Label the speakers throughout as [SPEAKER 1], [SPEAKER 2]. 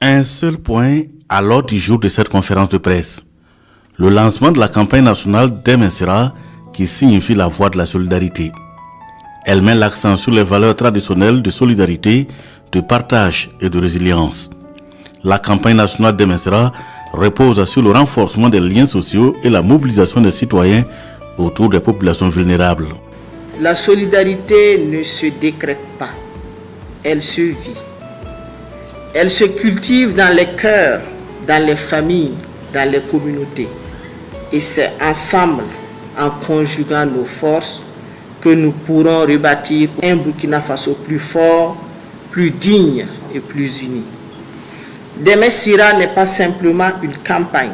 [SPEAKER 1] Un seul point à l'ordre du jour de cette conférence de presse. Le lancement de la campagne nationale Demain Sera, qui signifie la voie de la solidarité. Elle met l'accent sur les valeurs traditionnelles de solidarité, de partage et de résilience. La campagne nationale Demain Sera repose sur le renforcement des liens sociaux et la mobilisation des citoyens autour des populations vulnérables.
[SPEAKER 2] La solidarité ne se décrète pas, elle se vit. Elle se cultive dans les cœurs, dans les familles, dans les communautés. Et c'est ensemble, en conjuguant nos forces, que nous pourrons rebâtir un Burkina Faso plus fort, plus digne et plus uni. Demain Sera n'est pas simplement une campagne,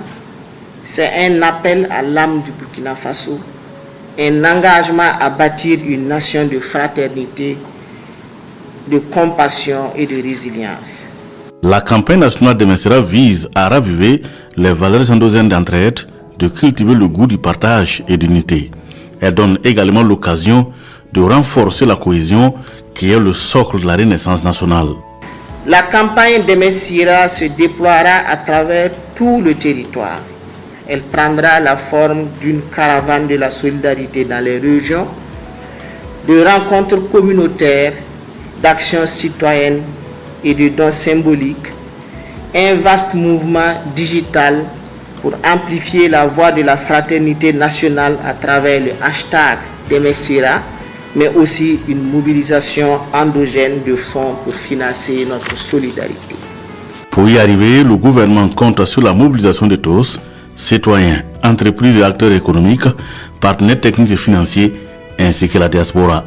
[SPEAKER 2] c'est un appel à l'âme du Burkina Faso, un engagement à bâtir une nation de fraternité, de compassion et de résilience.
[SPEAKER 1] La campagne nationale Demain Sera vise à raviver les valeurs endogènes d'entraide, de cultiver le goût du partage et d'unité. Elle donne également l'occasion de renforcer la cohésion qui est le socle de la renaissance nationale.
[SPEAKER 2] La campagne Demain Sera se déploiera à travers tout le territoire. Elle prendra la forme d'une caravane de la solidarité dans les régions, de rencontres communautaires, d'actions citoyennes et de dons symboliques, un vaste mouvement digital pour amplifier la voix de la fraternité nationale à travers le hashtag Demain Sera, mais aussi une mobilisation endogène de fonds pour financer notre solidarité.
[SPEAKER 1] Pour y arriver, le gouvernement compte sur la mobilisation de tous, citoyens, entreprises et acteurs économiques, partenaires techniques et financiers, ainsi que la diaspora.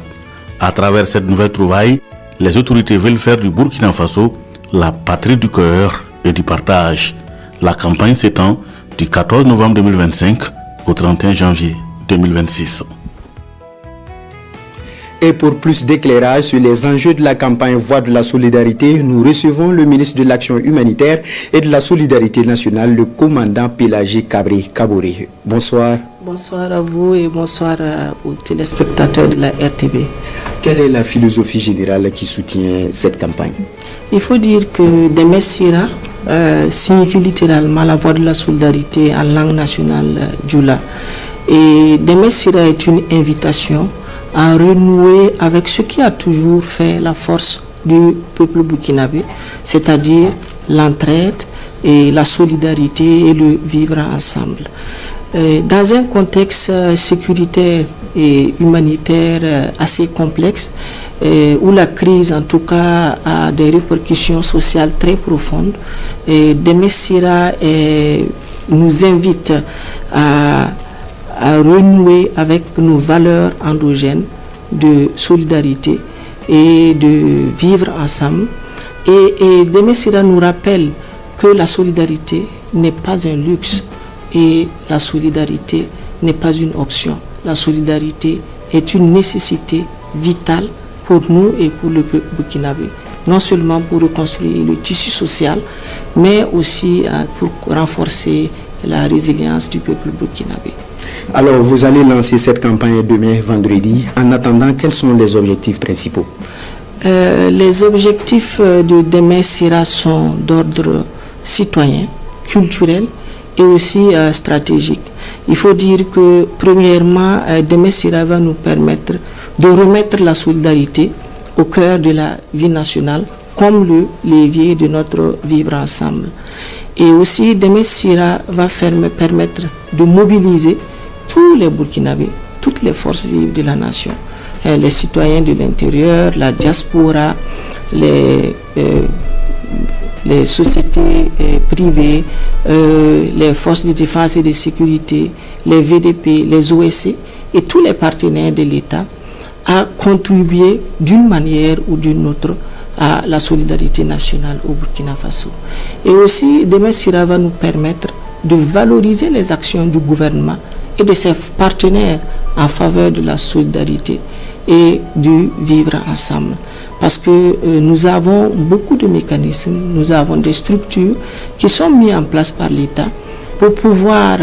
[SPEAKER 1] À travers cette nouvelle trouvaille, les autorités veulent faire du Burkina Faso la patrie du cœur et du partage. La campagne s'étend du 14 novembre 2025 au 31 janvier 2026.
[SPEAKER 3] Et pour plus d'éclairage sur les enjeux de la campagne Voix de la solidarité, nous recevons le ministre de l'Action humanitaire et de la solidarité nationale, le commandant Pélagie Kaboré. Bonsoir.
[SPEAKER 2] Bonsoir à vous et bonsoir aux téléspectateurs de la RTB.
[SPEAKER 3] Quelle est la philosophie générale qui soutient cette campagne?
[SPEAKER 2] Il faut dire que Demain Sera signifie littéralement la voix de la solidarité en langue nationale djoula. Et Demain Sera est une invitation à renouer avec ce qui a toujours fait la force du peuple burkinabé, c'est-à-dire l'entraide et la solidarité et le vivre ensemble. Dans un contexte sécuritaire et humanitaire assez complexe, où la crise en tout cas a des répercussions sociales très profondes, Demain Sera nous invite à renouer avec nos valeurs endogènes de solidarité et de vivre ensemble. Et Demain Sera nous rappelle que la solidarité n'est pas un luxe et la solidarité n'est pas une option. La solidarité est une nécessité vitale pour nous et pour le peuple burkinabé. Non seulement pour reconstruire le tissu social, mais aussi pour renforcer la résilience du peuple burkinabé.
[SPEAKER 3] Alors, vous allez lancer cette campagne demain, vendredi. En attendant, quels sont les objectifs principaux?
[SPEAKER 2] Les objectifs de Demain Sera sont d'ordre citoyen, culturel et aussi stratégique. Il faut dire que, premièrement, Demain Sera va nous permettre de remettre la solidarité au cœur de la vie nationale comme le levier de notre vivre ensemble. Et aussi, Demain Sera va permettre de mobiliser tous les Burkinabés, toutes les forces vives de la nation, les citoyens de l'intérieur, la diaspora, les sociétés privées, les forces de défense et de sécurité, les VDP, les OSC et tous les partenaires de l'État à contribuer d'une manière ou d'une autre à la solidarité nationale au Burkina Faso. Et aussi, Demain Sera va nous permettre de valoriser les actions du gouvernement et de ses partenaires en faveur de la solidarité et du vivre ensemble. Parce que nous avons beaucoup de mécanismes, nous avons des structures qui sont mises en place par l'État pour pouvoir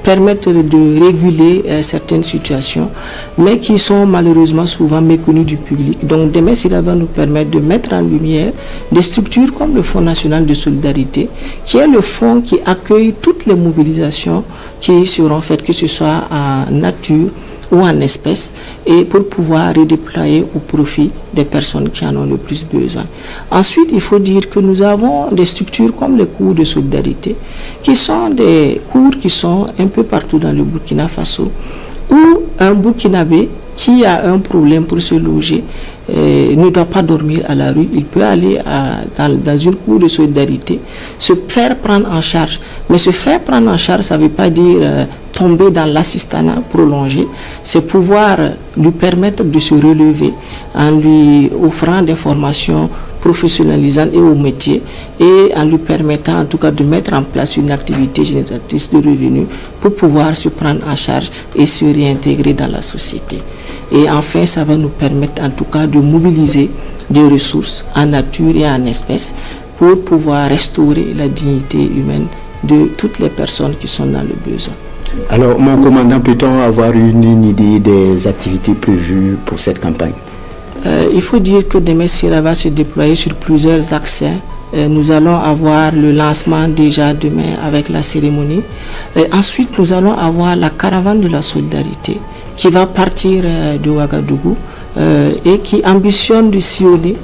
[SPEAKER 2] permettre de réguler certaines situations, mais qui sont malheureusement souvent méconnues du public. Donc demain, cela va nous permettre de mettre en lumière des structures comme le Fonds national de solidarité, qui est le fonds qui accueille toutes les mobilisations qui seront faites, que ce soit en nature ou en espèces, et pour pouvoir redéployer au profit des personnes qui en ont le plus besoin. Ensuite, il faut dire que nous avons des structures comme les cours de solidarité, qui sont des cours qui sont un peu partout dans le Burkina Faso, où un Burkinabé qui a un problème pour se loger ne doit pas dormir à la rue. Il peut aller dans une cour de solidarité, se faire prendre en charge. Mais se faire prendre en charge, ça ne veut pas dire tomber dans l'assistanat prolongé. C'est pouvoir lui permettre de se relever en lui offrant des formations professionnalisantes et au métier, et en lui permettant en tout cas de mettre en place une activité génératrice de revenus pour pouvoir se prendre en charge et se réintégrer dans la société. Et enfin, ça va nous permettre en tout cas de mobiliser des ressources en nature et en espèces pour pouvoir restaurer la dignité humaine de toutes les personnes qui sont dans le besoin.
[SPEAKER 3] Alors, mon commandant, peut-on avoir une idée des activités prévues pour cette campagne?
[SPEAKER 2] Il faut dire que Deme Sira va se déployer sur plusieurs axes. Nous allons avoir le lancement déjà demain avec la cérémonie. Ensuite, nous allons avoir la caravane de la solidarité qui va partir de Ouagadougou et qui ambitionne de sillonner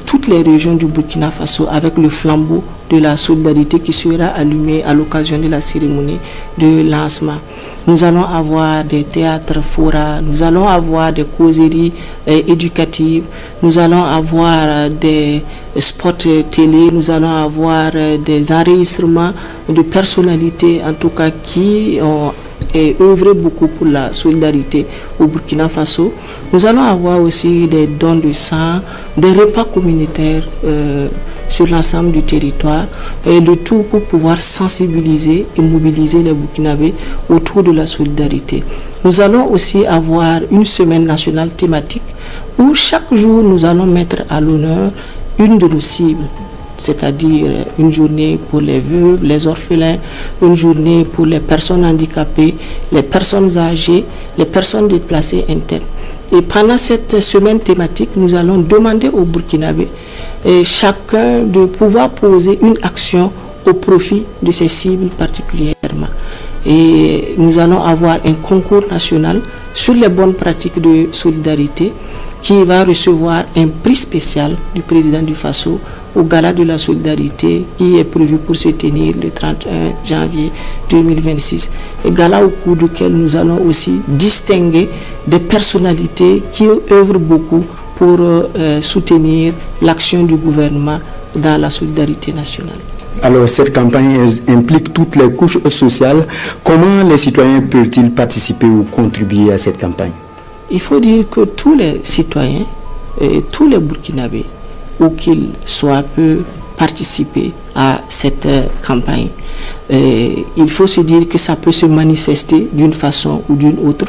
[SPEAKER 2] toutes les régions du Burkina Faso avec le flambeau de la solidarité qui sera allumé à l'occasion de la cérémonie de lancement. Nous allons avoir des théâtres forats, nous allons avoir des causeries éducatives, nous allons avoir des spots télé, nous allons avoir des enregistrements de personnalités en tout cas qui ont œuvré beaucoup pour la solidarité au Burkina Faso. Nous allons avoir aussi des dons de sang, des repas communautaires sur l'ensemble du territoire, et le tout pour pouvoir sensibiliser et mobiliser les Burkinabés autour de la solidarité. Nous allons aussi avoir une semaine nationale thématique où chaque jour nous allons mettre à l'honneur une de nos cibles, c'est-à-dire une journée pour les veuves, les orphelins, une journée pour les personnes handicapées, les personnes âgées, les personnes déplacées internes. Et pendant cette semaine thématique, nous allons demander aux Burkinabés chacun de pouvoir poser une action au profit de ces cibles particulièrement. Et nous allons avoir un concours national sur les bonnes pratiques de solidarité qui va recevoir un prix spécial du président du Faso au Gala de la solidarité qui est prévu pour se tenir le 31 janvier 2026. Un gala au cours duquel nous allons aussi distinguer des personnalités qui œuvrent beaucoup pour soutenir l'action du gouvernement dans la solidarité nationale.
[SPEAKER 3] Alors, cette campagne implique toutes les couches sociales. Comment les citoyens peuvent-ils participer ou contribuer à cette campagne?
[SPEAKER 2] Il faut dire que tous les citoyens, tous les Burkinabés, où qu'ils soient, peuvent participer à cette campagne. Il faut se dire que ça peut se manifester d'une façon ou d'une autre.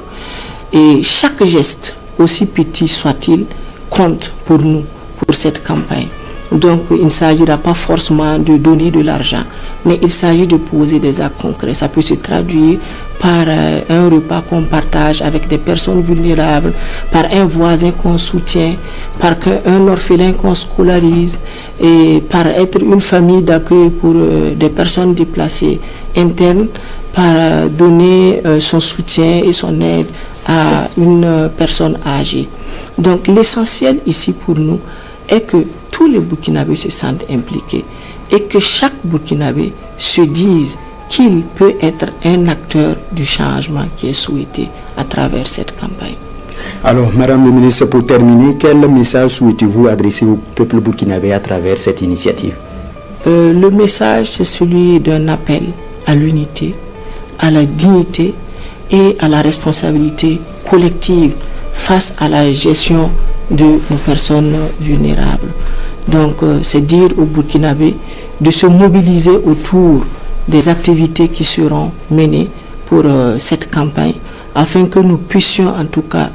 [SPEAKER 2] Et chaque geste, aussi petit soit-il, compte pour nous, pour cette campagne. Donc, il ne s'agira pas forcément de donner de l'argent, mais il s'agit de poser des actes concrets. Ça peut se traduire par un repas qu'on partage avec des personnes vulnérables, par un voisin qu'on soutient, par un orphelin qu'on scolarise, et par être une famille d'accueil pour des personnes déplacées internes, par donner son soutien et son aide à une personne âgée. Donc, l'essentiel ici pour nous est que tous les Burkinabés se sentent impliqués et que chaque Burkinabé se dise qu'il peut être un acteur du changement qui est souhaité à travers cette campagne.
[SPEAKER 3] Alors, Madame le ministre, pour terminer, quel message souhaitez-vous adresser au peuple burkinabé à travers cette initiative?
[SPEAKER 2] Le message, c'est celui d'un appel à l'unité, à la dignité et à la responsabilité collective face à la gestion de nos personnes vulnérables. Donc, c'est dire aux Burkinabés de se mobiliser autour des activités qui seront menées pour cette campagne, afin que nous puissions en tout cas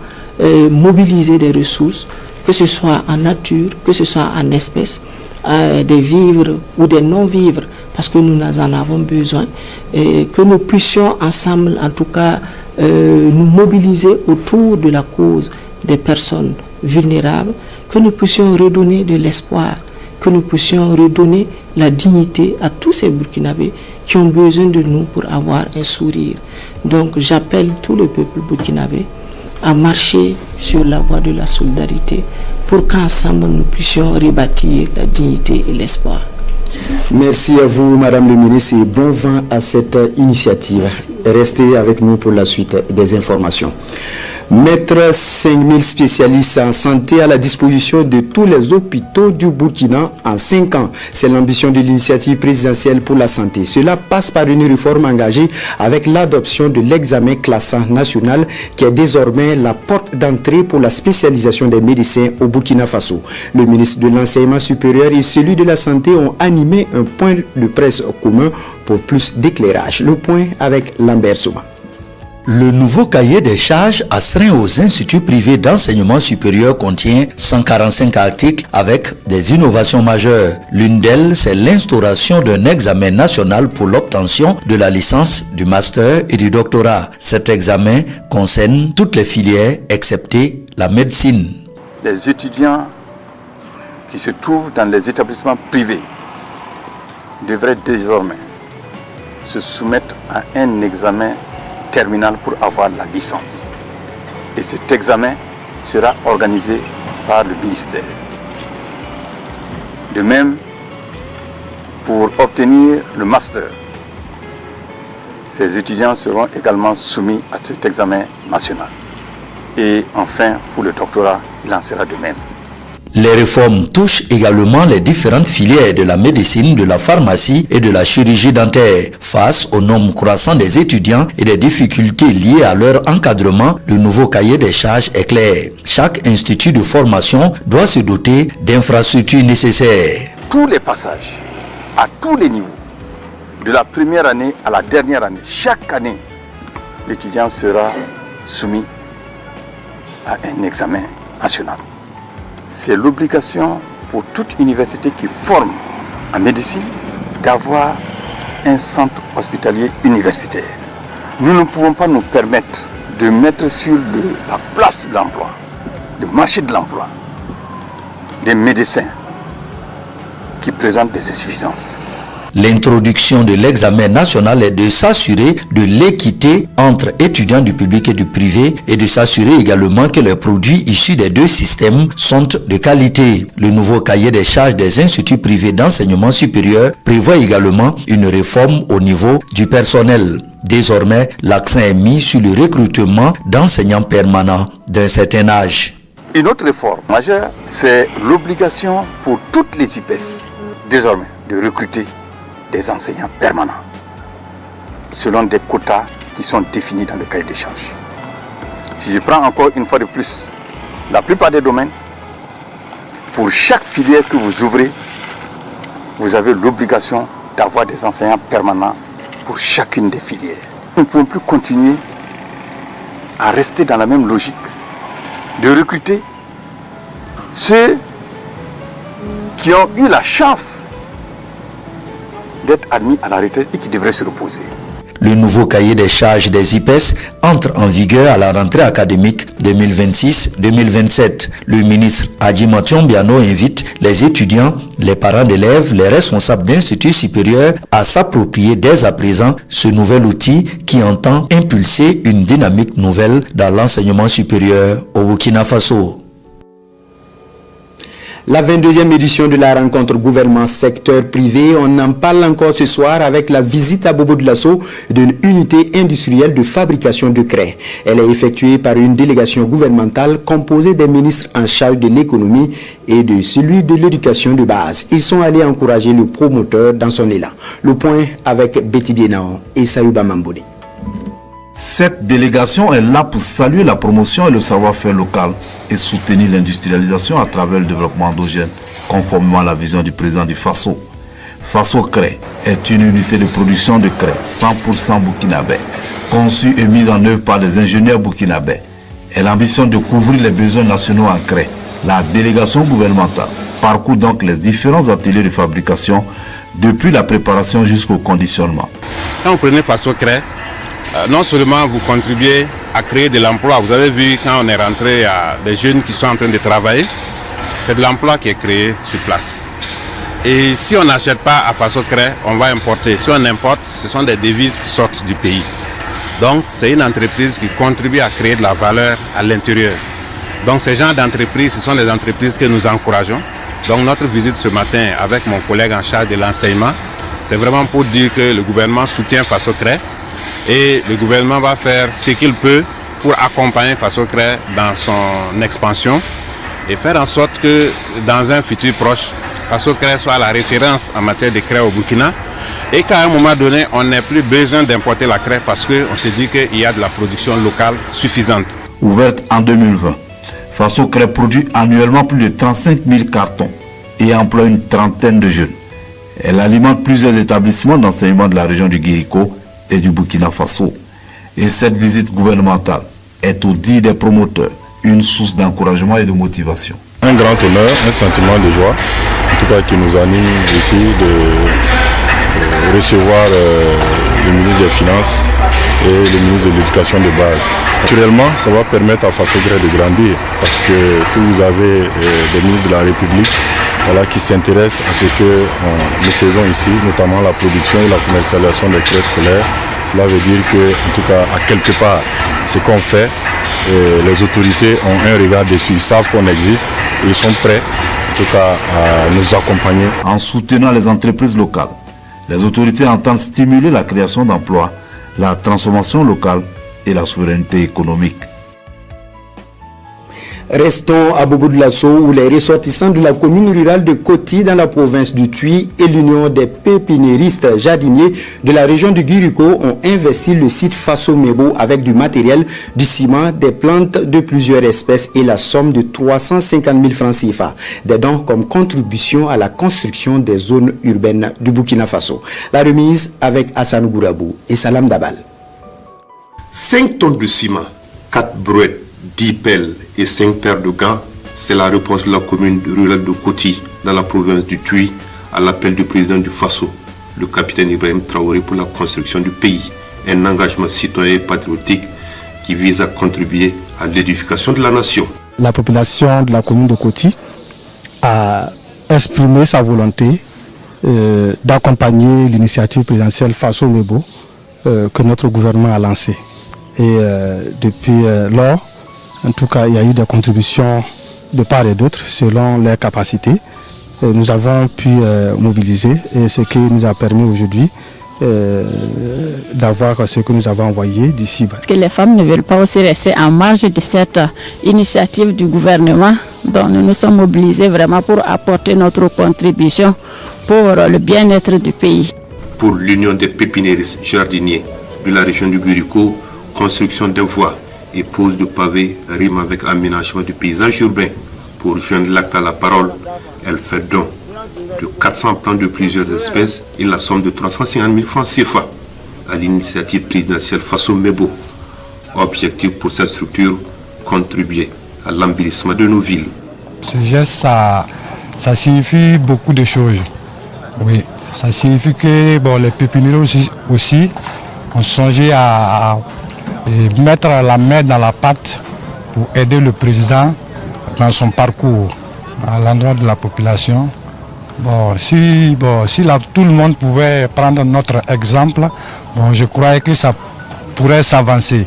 [SPEAKER 2] mobiliser des ressources, que ce soit en nature, que ce soit en espèces, des vivres ou des non-vivres, parce que nous en avons besoin, et que nous puissions ensemble, en tout cas, nous mobiliser autour de la cause des personnes vulnérables, que nous puissions redonner de l'espoir, que nous puissions redonner la dignité à tous ces Burkinabés qui ont besoin de nous pour avoir un sourire. Donc j'appelle tout le peuple burkinabé à marcher sur la voie de la solidarité pour qu'ensemble nous puissions rebâtir la dignité et l'espoir.
[SPEAKER 3] Merci à vous, Madame le ministre, et bon vent à cette initiative.
[SPEAKER 2] Merci.
[SPEAKER 3] Restez avec nous pour la suite des informations. Mettre 5000 spécialistes en santé à la disposition de tous les hôpitaux du Burkina en 5 ans. C'est l'ambition de l'initiative présidentielle pour la santé. Cela passe par une réforme engagée avec l'adoption de l'examen classant national qui est désormais la porte d'entrée pour la spécialisation des médecins au Burkina Faso. Le ministre de l'Enseignement supérieur et celui de la Santé ont animé un point de presse commun pour plus d'éclairage. Le point avec Lambert Souma.
[SPEAKER 4] Le nouveau cahier des charges astreint aux instituts privés d'enseignement supérieur contient 145 articles avec des innovations majeures. L'une d'elles, c'est l'instauration d'un examen national pour l'obtention de la licence, du master et du doctorat. Cet examen concerne toutes les filières excepté la médecine.
[SPEAKER 5] Les étudiants qui se trouvent dans les établissements privés devraient désormais se soumettre à un examen terminal pour avoir la licence. Et cet examen sera organisé par le ministère. De même, pour obtenir le master, ces étudiants seront également soumis à cet examen national. Et enfin, pour le doctorat, il en sera de même.
[SPEAKER 4] Les réformes touchent également les différentes filières de la médecine, de la pharmacie et de la chirurgie dentaire. Face au nombre croissant des étudiants et des difficultés liées à leur encadrement, le nouveau cahier des charges est clair. Chaque institut de formation doit se doter d'infrastructures nécessaires.
[SPEAKER 5] Tous les passages, à tous les niveaux, de la première année à la dernière année, chaque année, l'étudiant sera soumis à un examen national. C'est l'obligation pour toute université qui forme en médecine d'avoir un centre hospitalier universitaire. Nous ne pouvons pas nous permettre de mettre sur la place de l'emploi, le marché de l'emploi, des médecins qui présentent des insuffisances.
[SPEAKER 4] L'introduction de l'examen national est de s'assurer de l'équité entre étudiants du public et du privé et de s'assurer également que les produits issus des deux systèmes sont de qualité. Le nouveau cahier des charges des instituts privés d'enseignement supérieur prévoit également une réforme au niveau du personnel. Désormais, l'accent est mis sur le recrutement d'enseignants permanents d'un certain âge.
[SPEAKER 5] Une autre réforme majeure, c'est l'obligation pour toutes les IPES, désormais, de recruter des enseignants permanents, selon des quotas qui sont définis dans le cahier des charges. Si je prends encore une fois de plus, la plupart des domaines, pour chaque filière que vous ouvrez, vous avez l'obligation d'avoir des enseignants permanents pour chacune des filières. Nous ne pouvons plus continuer à rester dans la même logique de recruter ceux qui ont eu la chance d'être admis à la retraite et qui devraient se reposer.
[SPEAKER 4] Le nouveau cahier des charges des IPES entre en vigueur à la rentrée académique 2026-2027. Le ministre Adjima Tiombiano invite les étudiants, les parents d'élèves, les responsables d'instituts supérieurs à s'approprier dès à présent ce nouvel outil qui entend impulser une dynamique nouvelle dans l'enseignement supérieur au Burkina Faso.
[SPEAKER 3] La 22e édition de la rencontre gouvernement-secteur privé, on en parle encore ce soir avec la visite à Bobo Dioulasso d'une unité industrielle de fabrication de craie. Elle est effectuée par une délégation gouvernementale composée des ministres en charge de l'économie et de celui de l'éducation de base. Ils sont allés encourager le promoteur dans son élan. Le point avec Betty Bienao et Sayouba Mamboudi.
[SPEAKER 6] Cette délégation est là pour saluer la promotion et le savoir-faire local et soutenir l'industrialisation à travers le développement endogène, conformément à la vision du président du Faso. Faso Craie est une unité de production de craie 100% burkinabé, conçue et mise en œuvre par des ingénieurs burkinabés. Elle ambitionne de couvrir les besoins nationaux en craie. La délégation gouvernementale parcourt donc les différents ateliers de fabrication depuis la préparation jusqu'au conditionnement.
[SPEAKER 7] Quand vous prenez Faso-Cré, non seulement vous contribuez à créer de l'emploi, vous avez vu quand on est rentré, il y a des jeunes qui sont en train de travailler, c'est de l'emploi qui est créé sur place. Et si on n'achète pas à Faso-Cré, on va importer. Si on importe, ce sont des devises qui sortent du pays. Donc c'est une entreprise qui contribue à créer de la valeur à l'intérieur. Donc ces genres d'entreprises, ce sont des entreprises que nous encourageons. Donc notre visite ce matin avec mon collègue en charge de l'enseignement, c'est vraiment pour dire que le gouvernement soutient Faso-Cré et le gouvernement va faire ce qu'il peut pour accompagner Faso-Cré dans son expansion et faire en sorte que dans un futur proche, Faso-Cré soit la référence en matière de craie au Burkina et qu'à un moment donné, on n'ait plus besoin d'importer la craie parce qu'on se dit qu'il y a de la production locale suffisante.
[SPEAKER 6] Ouverte en 2020, Faso-Cré produit annuellement plus de 35 000 cartons et emploie une trentaine de jeunes. Elle alimente plusieurs établissements d'enseignement de la région du Guirico et du Burkina Faso. Et cette visite gouvernementale est, au dit des promoteurs, une source d'encouragement et de motivation.
[SPEAKER 8] Un grand honneur, un sentiment de joie, en tout cas qui nous anime ici de recevoir le ministre des Finances et le ministre de l'Éducation de base. Naturellement, ça va permettre à Faso-Cré de grandir parce que si vous avez des ministres de la République qui s'intéressent à ce que nous faisons ici, notamment la production et la commercialisation des craies scolaires, cela veut dire que, en tout cas, à quelque part, ce qu'on fait, les autorités ont un regard dessus, ils savent qu'on existe et ils sont prêts, en tout cas, à nous accompagner.
[SPEAKER 6] En soutenant les entreprises locales, les autorités entendent stimuler la création d'emplois, la transformation locale et la souveraineté économique.
[SPEAKER 3] Restons à Bobo de Lasso où les ressortissants de la commune rurale de Koti dans la province du Tuy et l'Union des pépiniéristes jardiniers de la région du Guirico ont investi le site Faso-Mebo avec du matériel, du ciment, des plantes de plusieurs espèces et la somme de 350 000 francs CFA. Des dons comme contribution à la construction des zones urbaines du Burkina Faso. La remise avec Hassan Gourabou et Salam Dabal.
[SPEAKER 9] 5 tonnes de ciment, 4 brouettes, 10 pelles et 5 paires de gants, c'est la réponse de la commune rurale de Koti dans la province du Tuy à l'appel du président du Faso, le capitaine Ibrahim Traoré, pour la construction du pays. Un engagement citoyen et patriotique qui vise à contribuer à l'édification de la nation.
[SPEAKER 10] La population de la commune de Koti a exprimé sa volonté d'accompagner l'initiative présidentielle Faso-Mebo que notre gouvernement a lancée. Et depuis lors, en tout cas, il y a eu des contributions de part et d'autre selon leurs capacités. Nous avons pu mobiliser et ce qui nous a permis aujourd'hui d'avoir ce que nous avons envoyé d'ici.
[SPEAKER 11] Parce que les femmes ne veulent pas aussi rester en marge de cette initiative du gouvernement. Donc nous nous sommes mobilisés vraiment pour apporter notre contribution pour le bien-être du pays.
[SPEAKER 9] Pour l'Union des pépiniéristes jardiniers de la région du Guirico, construction d'un voies et pose de pavés rime avec aménagement du paysage urbain. Pour joindre l'acte à la parole, elle fait don de 400 plants de plusieurs espèces et la somme de 350 000 francs CFA à l'initiative présidentielle Faso-Mebo. Objectif pour cette structure, contribuer à l'embellissement de nos villes.
[SPEAKER 12] Ce geste, ça signifie beaucoup de choses. Oui, ça signifie que les pépiniéristes aussi ont songé à mettre la main dans la pâte pour aider le président dans son parcours à l'endroit de la population. Si tout le monde pouvait prendre notre exemple, je croyais que ça pourrait s'avancer.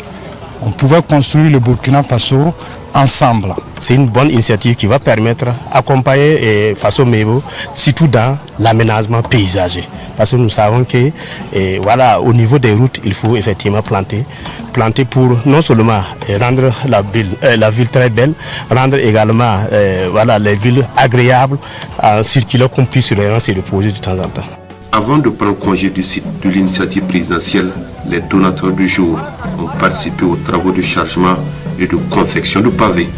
[SPEAKER 12] On pouvait construire le Burkina Faso ensemble.
[SPEAKER 13] C'est une bonne initiative qui va permettre d'accompagner Faso-Mebo, surtout dans l'aménagement paysager. Parce que nous savons que au niveau des routes, il faut effectivement planter pour non seulement rendre la ville très belle, rendre également les villes agréables en circulant, qu'on puisse vraiment se reposer de temps en temps.
[SPEAKER 9] Avant de prendre congé du site de l'initiative présidentielle, les donateurs du jour ont participé aux travaux de chargement et de confection de pavés.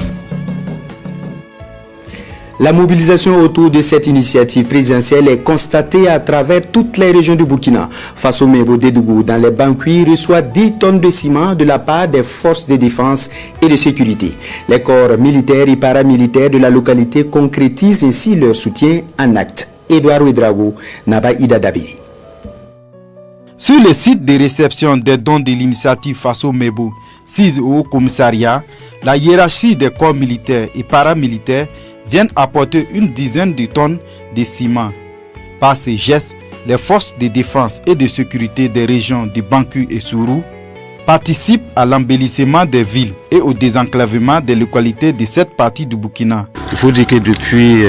[SPEAKER 3] La mobilisation autour de cette initiative présidentielle est constatée à travers toutes les régions du Burkina. Faso-Mebo Dédougou, dans les Banquis, reçoit 10 tonnes de ciment de la part des forces de défense et de sécurité. Les corps militaires et paramilitaires de la localité concrétisent ainsi leur soutien en actes. Edouard Ouedraogo, Naba Ida Dabiri.
[SPEAKER 14] Sur le site de réception des dons de l'initiative Faso Mebo, 6 au commissariat, la hiérarchie des corps militaires et paramilitaires viennent apporter une dizaine de tonnes de ciment. Par ces gestes, les forces de défense et de sécurité des régions de Banku et Sourou participent à l'embellissement des villes et au désenclavement des localités de cette partie du Burkina.
[SPEAKER 7] Il faut dire que depuis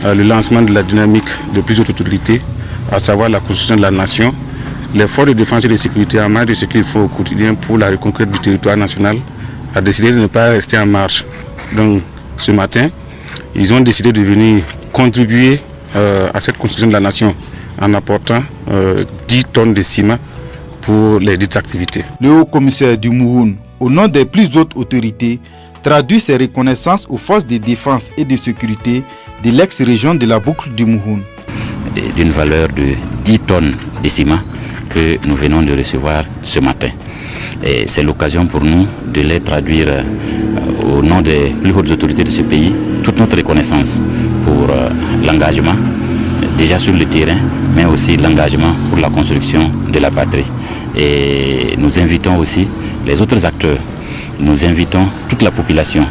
[SPEAKER 7] le lancement de la dynamique de plusieurs autorités, à savoir la construction de la nation, les forces de défense et de sécurité, en marge de ce qu'il faut au quotidien pour la reconquête du territoire national, a décidé de ne pas rester en marche. Donc ce matin, ils ont décidé de venir contribuer à cette construction de la nation en apportant 10 tonnes de ciment pour les dites activités.
[SPEAKER 14] Le haut-commissaire du Mouhoun, au nom des plus hautes autorités, traduit ses reconnaissances aux forces de défense et de sécurité de l'ex-région de la boucle du Mouhoun.
[SPEAKER 15] D'une valeur de 10 tonnes de ciment que nous venons de recevoir ce matin. Et c'est l'occasion pour nous de les traduire au nom des plus hautes autorités de ce pays, toute notre reconnaissance pour l'engagement déjà sur le terrain, mais aussi l'engagement pour la construction de la patrie. Et nous invitons aussi les autres acteurs, nous invitons toute la population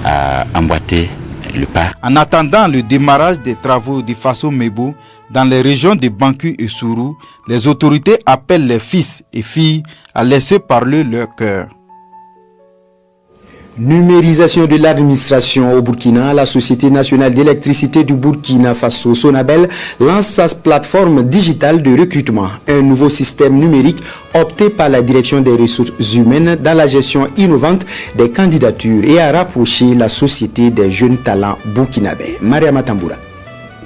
[SPEAKER 15] à emboîter le pas.
[SPEAKER 14] En attendant le démarrage des travaux de Faso Mebo dans les régions de Banku et Sourou, les autorités appellent les fils et filles à laisser parler leur cœur.
[SPEAKER 3] Numérisation de l'administration au Burkina, la Société nationale d'électricité du Burkina Faso, Sonabel, lance sa plateforme digitale de recrutement, un nouveau système numérique opté par la direction des ressources humaines dans la gestion innovante des candidatures et à rapprocher la société des jeunes talents burkinabés. Maria Matamboura.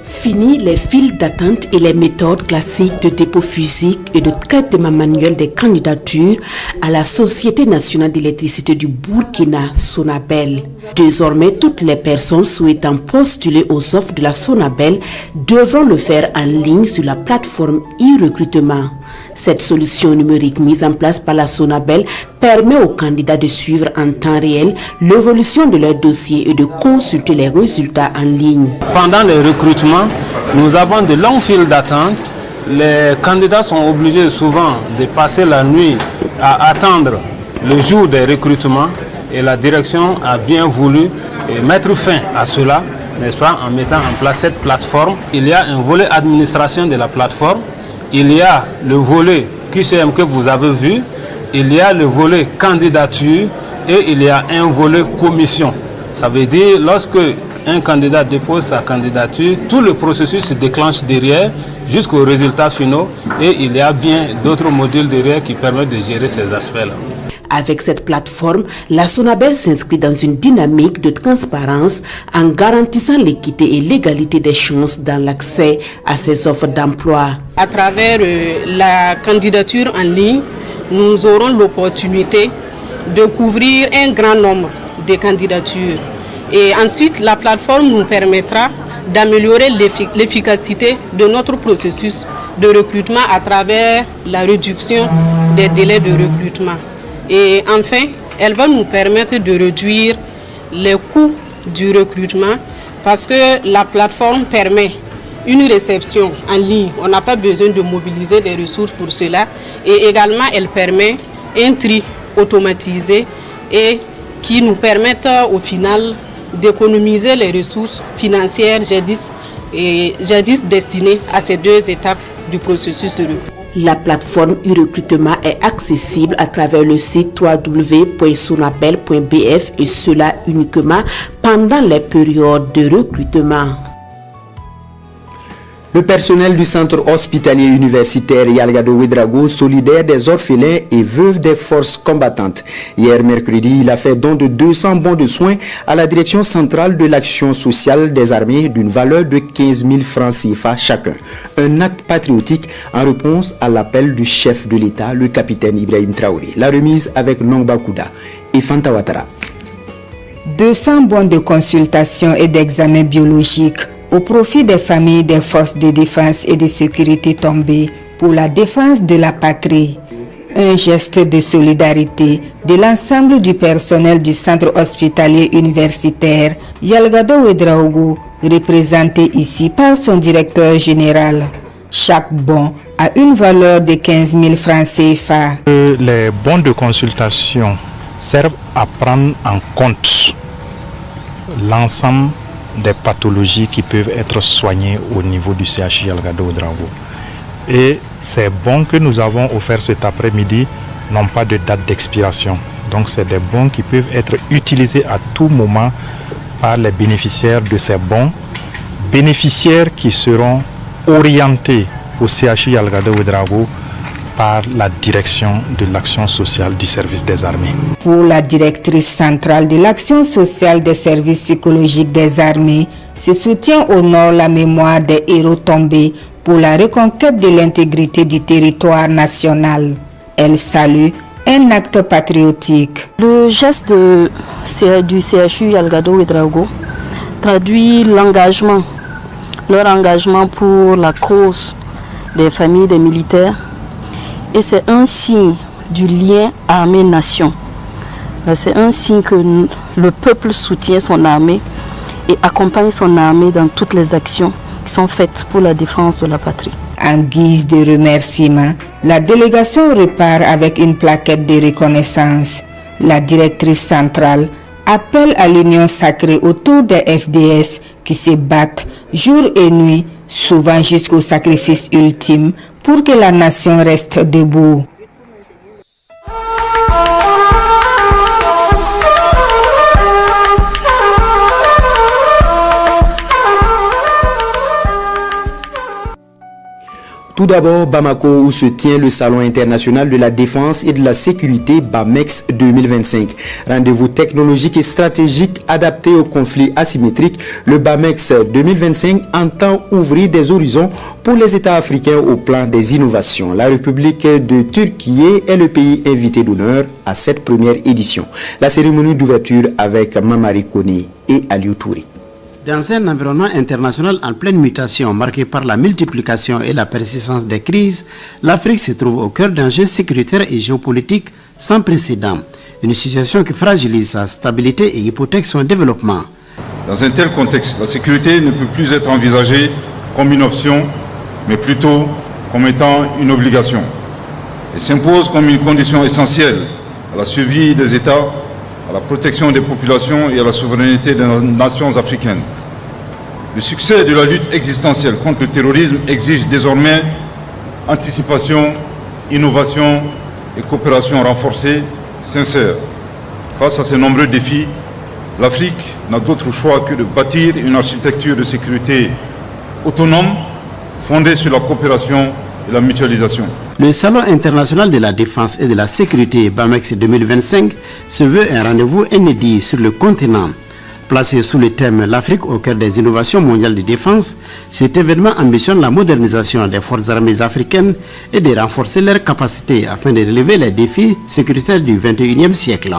[SPEAKER 16] Fini les files d'attente et les méthodes classiques de dépôt physique et de traitement manuel des candidatures à la Société nationale d'électricité du Burkina, Sonabel. Désormais, toutes les personnes souhaitant postuler aux offres de la Sonabel devront le faire en ligne sur la plateforme e-recrutement. Cette solution numérique mise en place par la Sonabel permet aux candidats de suivre en temps réel l'évolution de leur dossier et de consulter les résultats en ligne.
[SPEAKER 17] Pendant les recrutements, nous avons de longues files d'attente. Les candidats sont obligés souvent de passer la nuit à attendre le jour des recrutements et la direction a bien voulu mettre fin à cela, n'est-ce pas, en mettant en place cette plateforme. Il y a un volet administration de la plateforme, il y a le volet QCM que vous avez vu, il y a le volet candidature et il y a un volet commission. Ça veut dire lorsque un candidat dépose sa candidature, tout le processus se déclenche derrière jusqu'aux résultats finaux et il y a bien d'autres modules derrière qui permettent de gérer ces aspects-là.
[SPEAKER 16] Avec cette plateforme, la Sonabel s'inscrit dans une dynamique de transparence en garantissant l'équité et l'égalité des chances dans l'accès à ces offres d'emploi.
[SPEAKER 18] À travers la candidature en ligne, nous aurons l'opportunité de couvrir un grand nombre de candidatures. Et ensuite, la plateforme nous permettra d'améliorer l'efficacité de notre processus de recrutement à travers la réduction des délais de recrutement. Et enfin, elle va nous permettre de réduire les coûts du recrutement parce que la plateforme permet une réception en ligne. On n'a pas besoin de mobiliser des ressources pour cela. Et également, elle permet un tri automatisé et qui nous permettent au final d'économiser les ressources financières jadis destinées à ces deux étapes du processus de recrutement.
[SPEAKER 16] La plateforme e-recrutement est accessible à travers le site www.sonabel.bf et cela uniquement pendant les périodes de recrutement.
[SPEAKER 3] Le personnel du centre hospitalier universitaire Yalgado Ouedraogo, solidaire des orphelins et veuves des forces combattantes. Hier mercredi, il a fait don de 200 bons de soins à la direction centrale de l'action sociale des armées d'une valeur de 15 000 francs CFA chacun. Un acte patriotique en réponse à l'appel du chef de l'État, le capitaine Ibrahim Traoré. La remise avec Nongba Kouda et Fanta Ouattara.
[SPEAKER 19] 200 bons de consultation et d'examen biologique au profit des familles des forces de défense et de sécurité tombées pour la défense de la patrie. Un geste de solidarité de l'ensemble du personnel du centre hospitalier universitaire Yalgado Ouedraogo représenté ici par son directeur général. Chaque bon a une valeur de 15 000 francs CFA.
[SPEAKER 12] Les bons de consultation servent à prendre en compte l'ensemble des pathologies qui peuvent être soignées au niveau du CHU Yalgado Ouédraogo. Et ces bons que nous avons offerts cet après-midi n'ont pas de date d'expiration. Donc c'est des bons qui peuvent être utilisés à tout moment par les bénéficiaires de ces bons, bénéficiaires qui seront orientés au CHU Yalgado Ouédraogo par la direction de l'action sociale du service des armées.
[SPEAKER 19] Pour la directrice centrale de l'action sociale des services psychologiques des armées, ce soutien honore la mémoire des héros tombés pour la reconquête de l'intégrité du territoire national. Elle salue un acte patriotique.
[SPEAKER 20] Le geste du CHU Yalgado Ouédraogo traduit leur engagement pour la cause des familles des militaires, et c'est un signe du lien armée-nation. C'est un signe que le peuple soutient son armée et accompagne son armée dans toutes les actions qui sont faites pour la défense de la patrie.
[SPEAKER 19] En guise de remerciement, la délégation repart avec une plaquette de reconnaissance. La directrice centrale appelle à l'union sacrée autour des FDS qui se battent jour et nuit, souvent jusqu'au sacrifice ultime, pour que la nation reste debout.
[SPEAKER 3] Tout d'abord, Bamako, où se tient le Salon international de la défense et de la sécurité BAMEX 2025. Rendez-vous technologique et stratégique adapté aux conflits asymétriques, le BAMEX 2025 entend ouvrir des horizons pour les États africains au plan des innovations. La République de Turquie est le pays invité d'honneur à cette première édition. La cérémonie d'ouverture avec Mamari Kone et Aliou Touré.
[SPEAKER 21] Dans un environnement international en pleine mutation marqué par la multiplication et la persistance des crises, l'Afrique se trouve au cœur d'enjeux sécuritaires et géopolitiques sans précédent. Une situation qui fragilise sa stabilité et hypothèque son développement.
[SPEAKER 8] Dans un tel contexte, la sécurité ne peut plus être envisagée comme une option, mais plutôt comme étant une obligation. Elle s'impose comme une condition essentielle à la survie des États, à la protection des populations et à la souveraineté des nations africaines. Le succès de la lutte existentielle contre le terrorisme exige désormais anticipation, innovation et coopération renforcée, sincère. Face à ces nombreux défis, l'Afrique n'a d'autre choix que de bâtir une architecture de sécurité autonome, fondée sur la coopération et la mutualisation.
[SPEAKER 21] Le Salon international de la défense et de la sécurité BAMEX 2025 se veut un rendez-vous inédit sur le continent. Placé sous le thème « L'Afrique au cœur des innovations mondiales de défense », cet événement ambitionne la modernisation des forces armées africaines et de renforcer leurs capacités afin de relever les défis sécuritaires du XXIe siècle.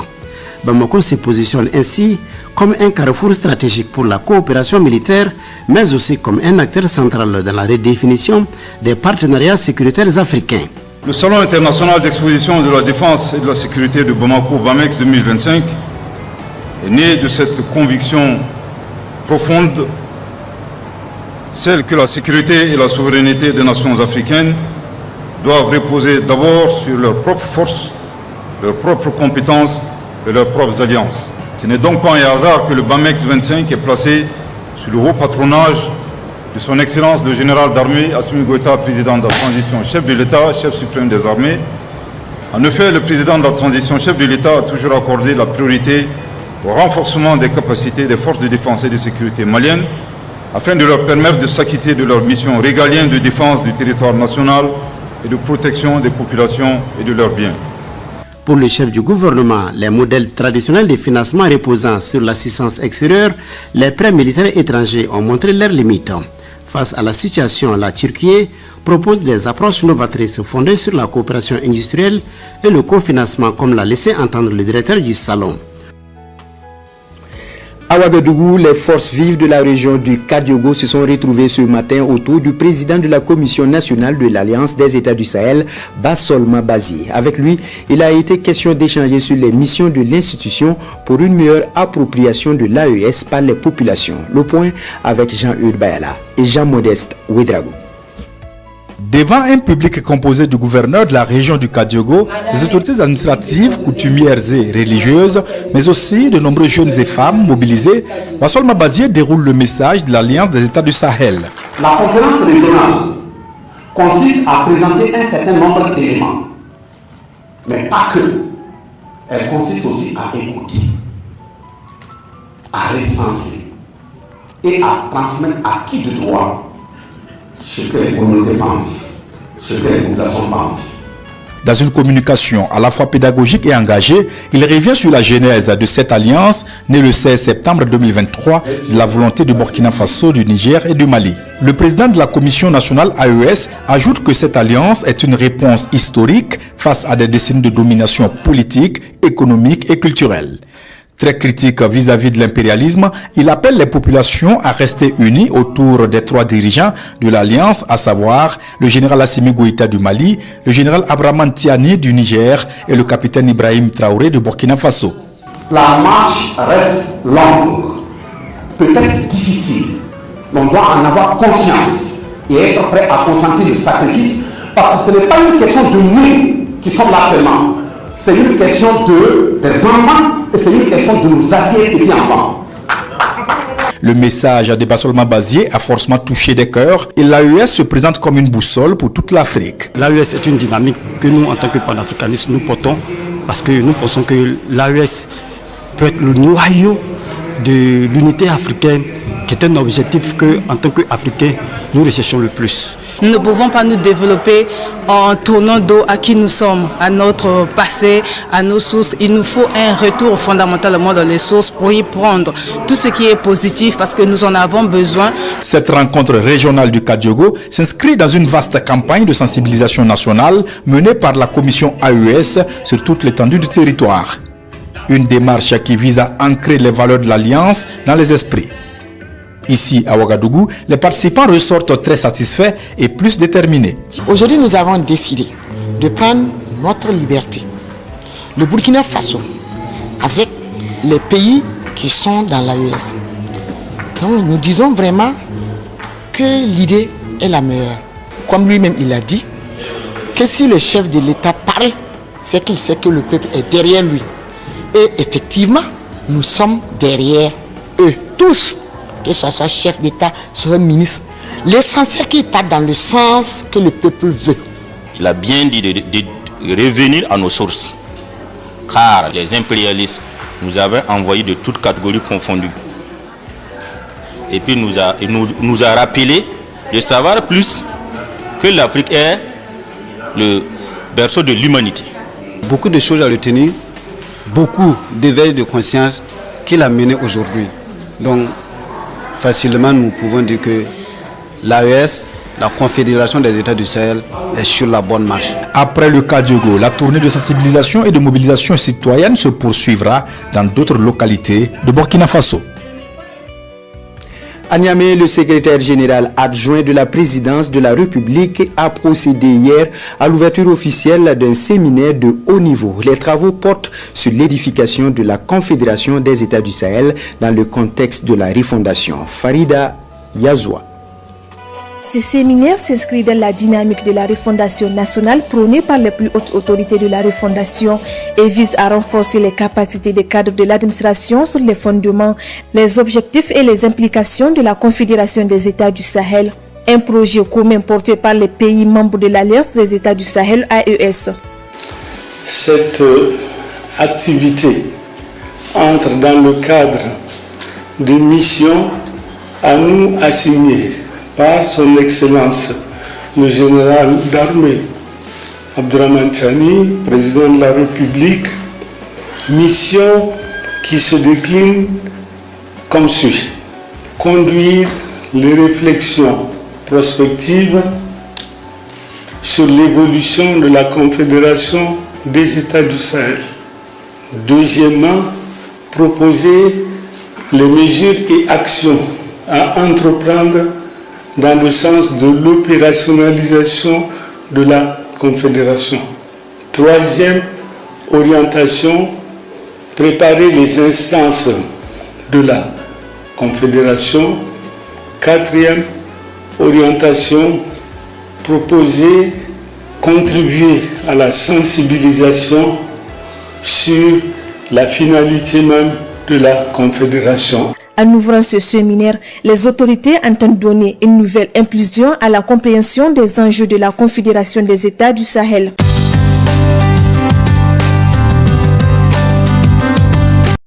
[SPEAKER 21] Bamako se positionne ainsi comme un carrefour stratégique pour la coopération militaire, mais aussi comme un acteur central dans la redéfinition des partenariats sécuritaires africains.
[SPEAKER 8] Le Salon international d'exposition de la défense et de la sécurité de Bamako, BAMEX 2025, est né de cette conviction profonde, celle que la sécurité et la souveraineté des nations africaines doivent reposer d'abord sur leurs propres forces, leurs propres compétences et leurs propres alliances. Ce n'est donc pas un hasard que le BAMEX 25 est placé sous le haut patronage de son Excellence le général d'armée Assimi Goïta, président de la transition, chef de l'État, chef suprême des armées. En effet, le président de la transition, chef de l'État, a toujours accordé la priorité au renforcement des capacités des forces de défense et de sécurité maliennes afin de leur permettre de s'acquitter de leur mission régalienne de défense du territoire national et de protection des populations et de leurs biens.
[SPEAKER 21] Pour le chef du gouvernement, les modèles traditionnels de financement reposant sur l'assistance extérieure, les prêts militaires étrangers ont montré leurs limites. Face à la situation, la Turquie propose des approches novatrices fondées sur la coopération industrielle et le cofinancement, comme l'a laissé entendre le directeur du salon.
[SPEAKER 3] À Ouagadougou, les forces vives de la région du Kadiogo se sont retrouvées ce matin autour du président de la Commission nationale de l'Alliance des États du Sahel, Bassolma Bazi. Avec lui, il a été question d'échanger sur les missions de l'institution pour une meilleure appropriation de l'AES par les populations. Le point avec Jean-Eudes Bayala et Jean-Modeste Ouedrago.
[SPEAKER 14] Devant un public composé du gouverneur de la région du Kadiogo, des autorités administratives, coutumières et religieuses, mais aussi de nombreux jeunes et femmes mobilisés, Bassolma Bazi déroule le message de l'Alliance des États du Sahel.
[SPEAKER 21] La conférence régionale consiste à présenter un certain nombre d'éléments, mais pas que. Elle consiste aussi à écouter, à recenser et à transmettre à qui de droit ce que les communautés pensent, ce que les populations pensent.
[SPEAKER 14] Dans une communication à la fois pédagogique et engagée, il revient sur la genèse de cette alliance, née le 16 septembre 2023, de la volonté du Burkina Faso, du Niger et du Mali. Le président de la Commission nationale AES ajoute que cette alliance est une réponse historique face à des décennies de domination politique, économique et culturelle. Très critique vis-à-vis de l'impérialisme, il appelle les populations à rester unies autour des trois dirigeants de l'Alliance, à savoir le général Assimi Goïta du Mali, le général Abraman Tiani du Niger et le capitaine Ibrahim Traoré de Burkina Faso.
[SPEAKER 21] La marche reste longue, peut-être difficile, mais on doit en avoir conscience et être prêt à consentir le sacrifice, parce que ce n'est pas une question de nous qui sommes là actuellement. C'est une question des enfants et c'est une question de nos arrière-petits-enfants.
[SPEAKER 14] Le message de Bassolma Bazi a forcément touché des cœurs et l'AES se présente comme une boussole pour toute l'Afrique.
[SPEAKER 1] L'AES est une dynamique que nous, en tant que panafricanistes, nous portons parce que nous pensons que l'AES peut être le noyau de l'unité africaine, qui est un objectif que, en tant qu'Africains, nous recherchons le plus.
[SPEAKER 22] Nous ne pouvons pas nous développer en tournant dos à qui nous sommes, à notre passé, à nos sources. Il nous faut un retour fondamentalement dans les sources pour y prendre tout ce qui est positif parce que nous en avons besoin.
[SPEAKER 14] Cette rencontre régionale du Kadiogo s'inscrit dans une vaste campagne de sensibilisation nationale menée par la commission AES sur toute l'étendue du territoire. Une démarche qui vise à ancrer les valeurs de l'Alliance dans les esprits. Ici, à Ouagadougou, les participants ressortent très satisfaits et plus déterminés.
[SPEAKER 23] Aujourd'hui, nous avons décidé de prendre notre liberté. Le Burkina Faso, avec les pays qui sont dans l'AES. Donc, nous disons vraiment que l'idée est la meilleure. Comme lui-même, il a dit, que si le chef de l'État parle, c'est qu'il sait que le peuple est derrière lui. Et effectivement, nous sommes derrière eux tous. Que ce soit chef d'État, soit ministre. L'essentiel qu'il parte dans le sens que le peuple veut.
[SPEAKER 24] Il a bien dit de revenir à nos sources. Car les impérialistes nous avaient envoyés de toutes catégories confondues. Et puis nous a rappelé de savoir plus que l'Afrique est le berceau de l'humanité.
[SPEAKER 25] Beaucoup de choses à retenir, beaucoup d'éveil de conscience qu'il a mené aujourd'hui. Donc, facilement, nous pouvons dire que l'AES, la Confédération des États du Sahel, est sur la bonne marche.
[SPEAKER 14] Après le Kadiogo, la tournée de sensibilisation et de mobilisation citoyenne se poursuivra dans d'autres localités de Burkina Faso.
[SPEAKER 3] À Niamey, le secrétaire général adjoint de la présidence de la République a procédé hier à l'ouverture officielle d'un séminaire de haut niveau. Les travaux portent sur l'édification de la Confédération des États du Sahel dans le contexte de la refondation. Farida Yazoua.
[SPEAKER 26] Ce séminaire s'inscrit dans la dynamique de la refondation nationale prônée par les plus hautes autorités de la refondation et vise à renforcer les capacités des cadres de l'administration sur les fondements, les objectifs et les implications de la Confédération des États du Sahel. Un projet commun porté par les pays membres de l'Alliance des États du Sahel AES.
[SPEAKER 27] Cette activité entre dans le cadre des missions à nous assignées par son Excellence le général d'armée Abdraman Tiani, président de la République, mission qui se décline comme suit: conduire les réflexions prospectives sur l'évolution de la Confédération des États du Sahel. Deuxièmement, proposer les mesures et actions à entreprendre dans le sens de l'opérationnalisation de la Confédération. Troisième orientation, préparer les instances de la Confédération. Quatrième orientation, proposer, contribuer à la sensibilisation sur la finalité même de la Confédération.
[SPEAKER 26] En ouvrant ce séminaire, les autorités entendent donner une nouvelle impulsion à la compréhension des enjeux de la Confédération des États du Sahel.